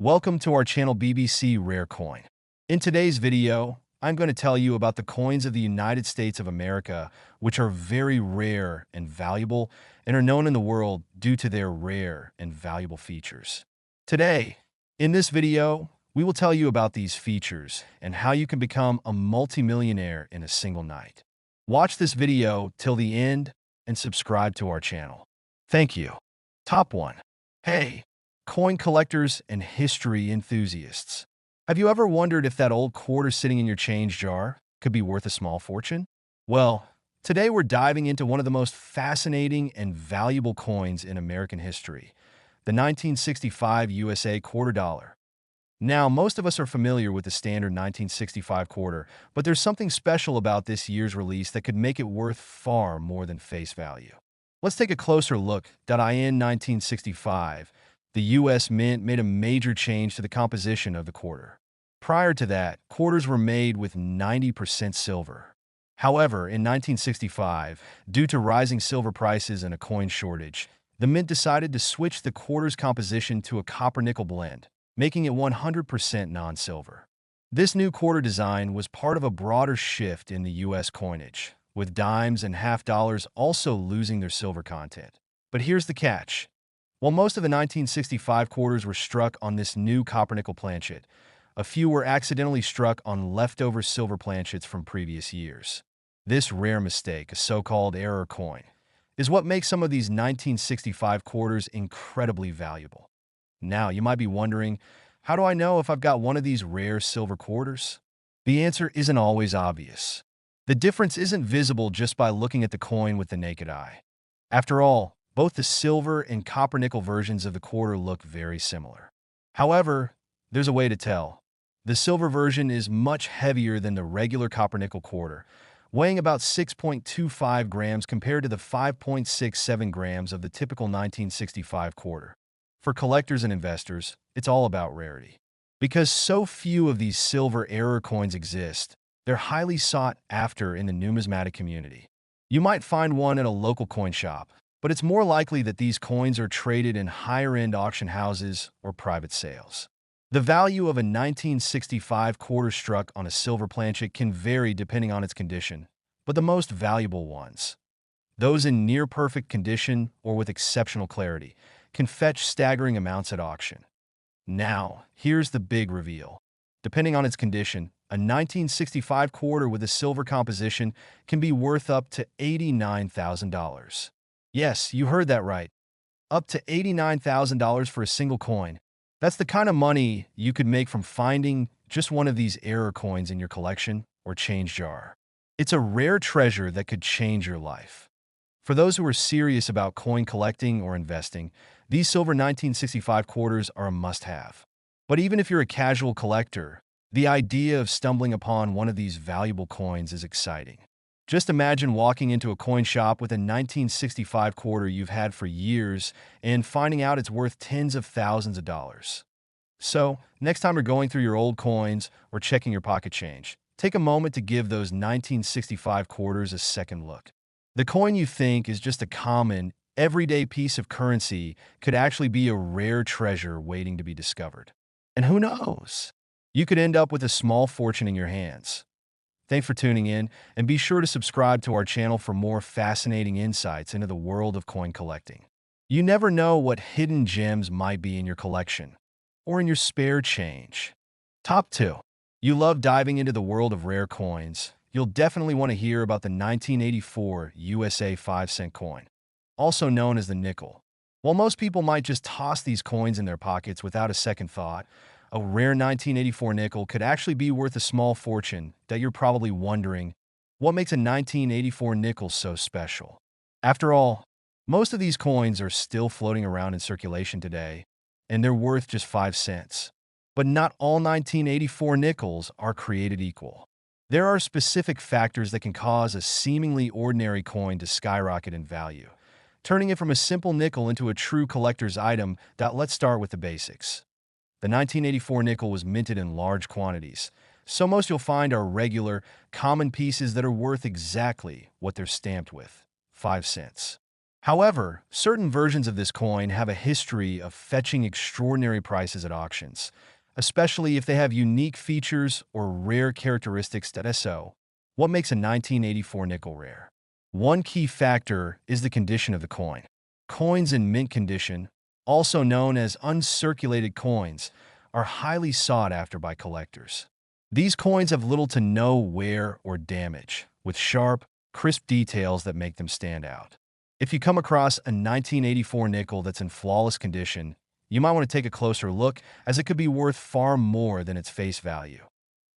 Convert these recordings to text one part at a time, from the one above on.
Welcome to our channel BBC Rare Coin. In today's video, I'm going to tell you about the coins of the United States of America, which are very rare and valuable and are known in the world due to their rare and valuable features. Today, in this video, we will tell you about these features and how you can become a multimillionaire in a single night. Watch this video till the end and subscribe to our channel. Thank you. Top 1. Hey, coin collectors and history enthusiasts. Have you ever wondered if that old quarter sitting in your change jar could be worth a small fortune? Well, today we're diving into one of the most fascinating and valuable coins in American history, the 1965 USA quarter dollar. Now, most of us are familiar with the standard 1965 quarter, but there's something special about this year's release that could make it worth far more than face value. Let's take a closer look. In 1965, the U.S. Mint made a major change to the composition of the quarter. Prior to that, quarters were made with 90% silver. However, in 1965, due to rising silver prices and a coin shortage, the Mint decided to switch the quarter's composition to a copper-nickel blend, making it 100% non-silver. This new quarter design was part of a broader shift in the U.S. coinage, with dimes and half dollars also losing their silver content. But here's the catch. While most of the 1965 quarters were struck on this new copper-nickel planchet, a few were accidentally struck on leftover silver planchets from previous years. This rare mistake, a so-called error coin, is what makes some of these 1965 quarters incredibly valuable. Now, you might be wondering, how do I know if I've got one of these rare silver quarters? The answer isn't always obvious. The difference isn't visible just by looking at the coin with the naked eye. After all, both the silver and copper-nickel versions of the quarter look very similar. However, there's a way to tell. The silver version is much heavier than the regular copper-nickel quarter, weighing about 6.25 grams compared to the 5.67 grams of the typical 1965 quarter. For collectors and investors, it's all about rarity. Because so few of these silver error coins exist, they're highly sought after in the numismatic community. You might find one at a local coin shop, but it's more likely that these coins are traded in higher-end auction houses or private sales. The value of a 1965 quarter struck on a silver planchet can vary depending on its condition, but the most valuable ones, those in near-perfect condition or with exceptional clarity, can fetch staggering amounts at auction. Now, here's the big reveal. Depending on its condition, a 1965 quarter with a silver composition can be worth up to $89,000. Yes, you heard that right. Up to $89,000 for a single coin. That's the kind of money you could make from finding just one of these error coins in your collection or change jar. It's a rare treasure that could change your life. For those who are serious about coin collecting or investing, these silver 1965 quarters are a must-have. But even if you're a casual collector, the idea of stumbling upon one of these valuable coins is exciting. Just imagine walking into a coin shop with a 1965 quarter you've had for years and finding out it's worth tens of thousands of dollars. So, next time you're going through your old coins or checking your pocket change, take a moment to give those 1965 quarters a second look. The coin you think is just a common, everyday piece of currency could actually be a rare treasure waiting to be discovered. And who knows? You could end up with a small fortune in your hands. Thanks for tuning in, and be sure to subscribe to our channel for more fascinating insights into the world of coin collecting. You never know what hidden gems might be in your collection, or in your spare change. Top 2. You love diving into the world of rare coins. You'll definitely want to hear about the 1984 USA 5-cent coin, also known as the nickel. While most people might just toss these coins in their pockets without a second thought, a rare 1984 nickel could actually be worth a small fortune that you're probably wondering, what makes a 1984 nickel so special? After all, most of these coins are still floating around in circulation today, and they're worth just 5 cents. But not all 1984 nickels are created equal. There are specific factors that can cause a seemingly ordinary coin to skyrocket in value, turning it from a simple nickel into a true collector's item. Let's start with the basics. The 1984 nickel was minted in large quantities, so most you'll find are regular, common pieces that are worth exactly what they're stamped with, 5 cents. However, certain versions of this coin have a history of fetching extraordinary prices at auctions, especially if they have unique features or rare characteristics. So, what makes a 1984 nickel rare? One key factor is the condition of the coin. Coins in mint condition, also known as uncirculated coins, are highly sought after by collectors. These coins have little to no wear or damage, with sharp, crisp details that make them stand out. If you come across a 1984 nickel that's in flawless condition, you might want to take a closer look, as it could be worth far more than its face value.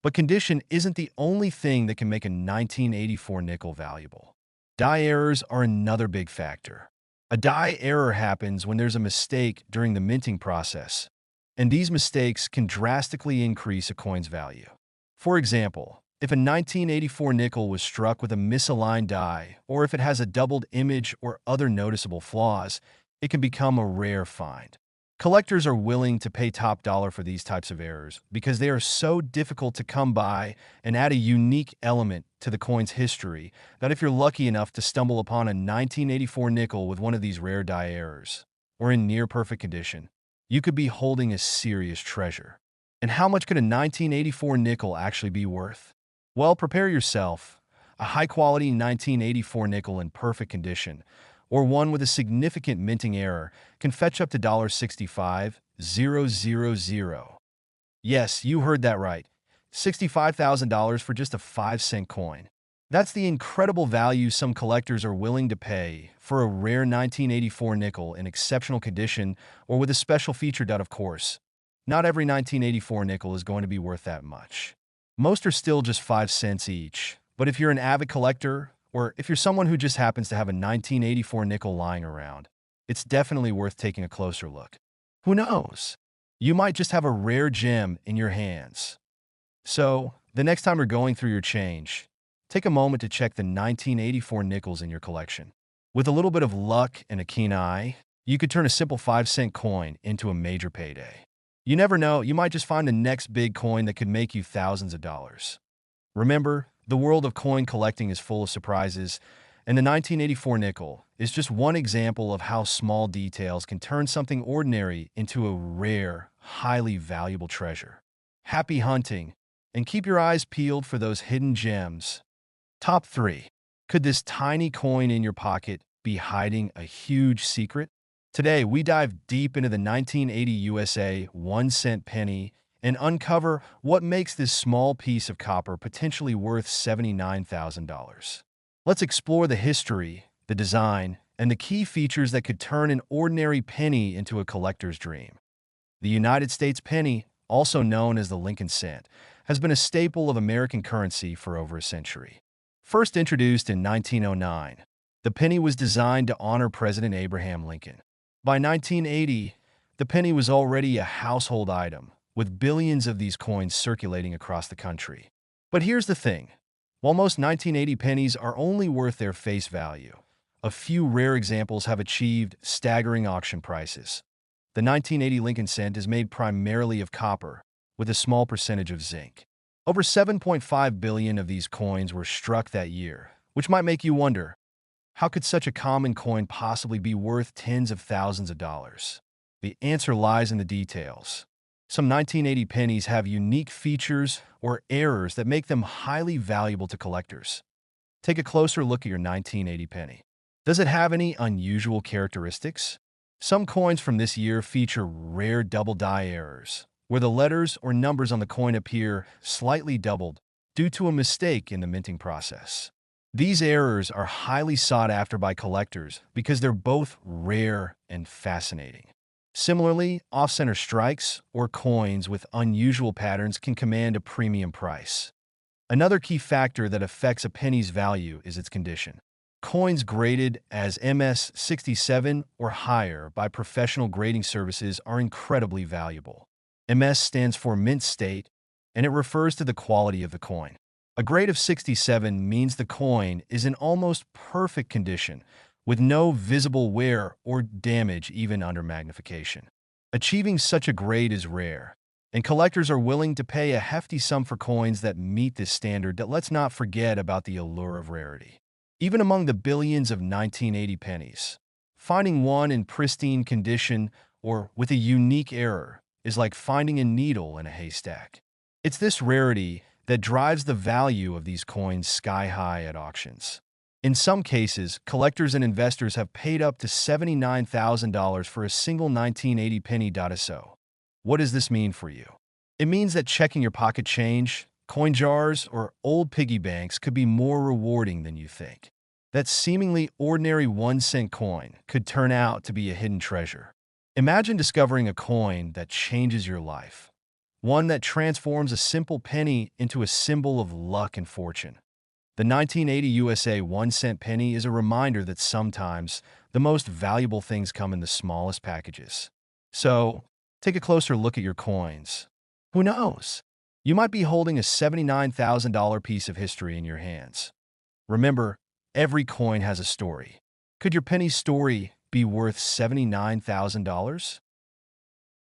But condition isn't the only thing that can make a 1984 nickel valuable. Die errors are another big factor. A die error happens when there's a mistake during the minting process, and these mistakes can drastically increase a coin's value. For example, if a 1984 nickel was struck with a misaligned die, or if it has a doubled image or other noticeable flaws, it can become a rare find. Collectors are willing to pay top dollar for these types of errors because they are so difficult to come by and add a unique element to the coin's history that if you're lucky enough to stumble upon a 1984 nickel with one of these rare die errors, or in near-perfect condition, you could be holding a serious treasure. And how much could a 1984 nickel actually be worth? Well, prepare yourself. A high-quality 1984 nickel in perfect condition, or one with a significant minting error, can fetch up to $65,000. Yes, you heard that right. $65,000 for just a 5-cent coin. That's the incredible value some collectors are willing to pay for a rare 1984 nickel in exceptional condition or with a special feature. Of course, not every 1984 nickel is going to be worth that much. Most are still just 5 cents each, but if you're an avid collector, or if you're someone who just happens to have a 1984 nickel lying around, it's definitely worth taking a closer look. Who knows? You might just have a rare gem in your hands. So, the next time you're going through your change, take a moment to check the 1984 nickels in your collection. With a little bit of luck and a keen eye, you could turn a simple 5-cent coin into a major payday. You never know, you might just find the next big coin that could make you thousands of dollars. Remember, the world of coin collecting is full of surprises, and the 1984 nickel is just one example of how small details can turn something ordinary into a rare, highly valuable treasure. Happy hunting, and keep your eyes peeled for those hidden gems. Top 3. Could this tiny coin in your pocket be hiding a huge secret? Today, we dive deep into the 1980 USA 1-cent penny and uncover what makes this small piece of copper potentially worth $79,000. Let's explore the history, the design, and the key features that could turn an ordinary penny into a collector's dream. The United States penny, also known as the Lincoln cent, has been a staple of American currency for over a century. First introduced in 1909, the penny was designed to honor President Abraham Lincoln. By 1980, the penny was already a household item, with billions of these coins circulating across the country. But here's the thing. While most 1980 pennies are only worth their face value, a few rare examples have achieved staggering auction prices. The 1980 Lincoln cent is made primarily of copper, with a small percentage of zinc. Over 7.5 billion of these coins were struck that year, which might make you wonder, how could such a common coin possibly be worth tens of thousands of dollars? The answer lies in the details. Some 1980 pennies have unique features or errors that make them highly valuable to collectors. Take a closer look at your 1980 penny. Does it have any unusual characteristics? Some coins from this year feature rare double die errors, where the letters or numbers on the coin appear slightly doubled due to a mistake in the minting process. These errors are highly sought after by collectors because they're both rare and fascinating. Similarly, off-center strikes or coins with unusual patterns can command a premium price. Another key factor that affects a penny's value is its condition. Coins graded as MS-67 or higher by professional grading services are incredibly valuable. MS stands for mint state, and it refers to the quality of the coin. A grade of 67 means the coin is in almost perfect condition, with no visible wear or damage even under magnification. Achieving such a grade is rare, and collectors are willing to pay a hefty sum for coins that meet this standard. That let's not forget about the allure of rarity. Even among the billions of 1980 pennies, Finding one in pristine condition or with a unique error is like finding a needle in a haystack. It's this rarity that drives the value of these coins sky high at auctions. In some cases, collectors and investors have paid up to $79,000 for a single 1980 penny. So, what does this mean for you? It means that checking your pocket change, coin jars, or old piggy banks could be more rewarding than you think. That seemingly ordinary 1-cent coin could turn out to be a hidden treasure. Imagine discovering a coin that changes your life, one that transforms a simple penny into a symbol of luck and fortune. The 1980 USA 1-cent penny is a reminder that sometimes the most valuable things come in the smallest packages. So, take a closer look at your coins. Who knows? You might be holding a $79,000 piece of history in your hands. Remember, every coin has a story. Could your penny story be worth $79,000?